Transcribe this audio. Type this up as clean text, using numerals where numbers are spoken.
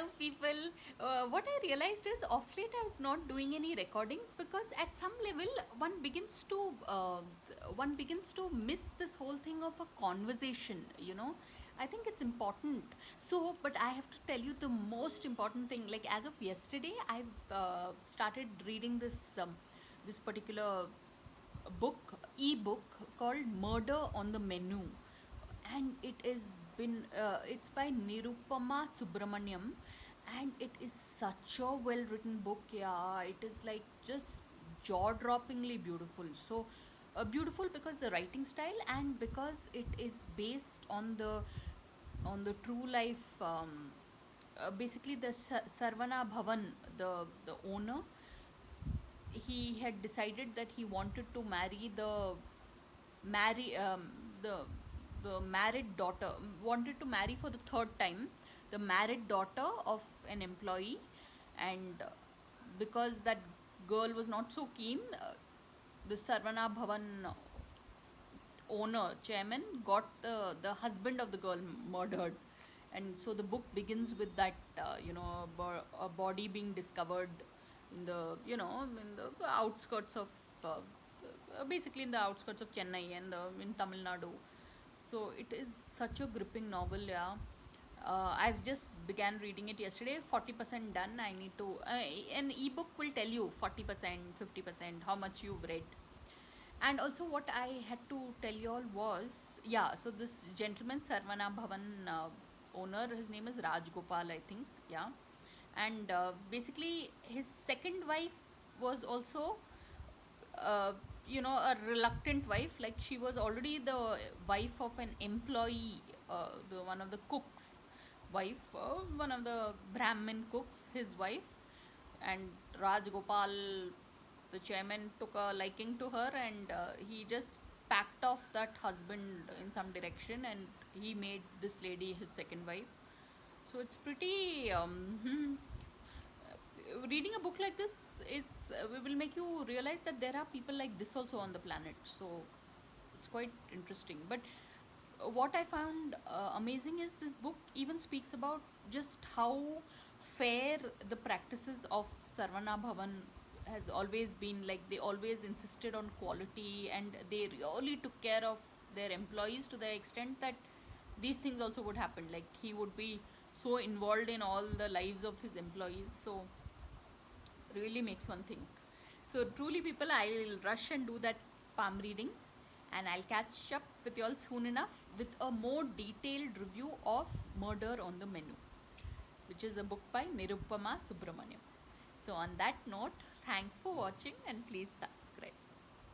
Hello, people. What I realized is off late I was not doing any recordings because at some level one begins to miss this whole thing of a conversation. I think it's important. So, but I have to tell you the most important thing. Like as of yesterday, I've started reading this particular book, e-book called Murder on the Menu, and it's by Nirupama Subramaniam, and it is such a well written book. Yeah, it is like just jaw droppingly beautiful. So beautiful because the writing style, and because it is based on the true life, basically the Sarvana Bhavan, the owner, he had decided that he wanted to marry the the married daughter, wanted to marry for the third time the married daughter of an employee. And because that girl was not so keen, the Sarvana Bhavan owner, chairman, got the husband of the girl murdered. And so the book begins with that, a body being discovered in the outskirts of, basically in the outskirts of Chennai and in Tamil Nadu. So it is such a gripping novel, yeah. I've just began reading it yesterday. 40% done. I need to. An ebook will tell you 40%, 50% how much you've read. And also, what I had to tell you all was, yeah. So this gentleman, Sarvana Bhavan owner, his name is Raj Gopal, I think. Yeah, and basically his second wife was also a reluctant wife. Like she was already the wife of an employee, the one of the cooks wife, one of the Brahmin cooks, his wife. And Raj Gopal, the chairman, took a liking to her, and he just packed off that husband in some direction, and he made this lady his second wife. So it's pretty reading a book like this is will make you realize that there are people like this also on the planet. So it's quite interesting. But what I found amazing is this book even speaks about just how fair the practices of Sarvana Bhavan has always been. Like they always insisted on quality, and they really took care of their employees to the extent that these things also would happen. Like he would be so involved in all the lives of his employees. So really makes one think. So truly, people, I'll rush and do that palm reading, and I'll catch up with you all soon enough with a more detailed review of Murder on the Menu, which is a book by Nirupama Subramaniam. So on that note, thanks for watching, and please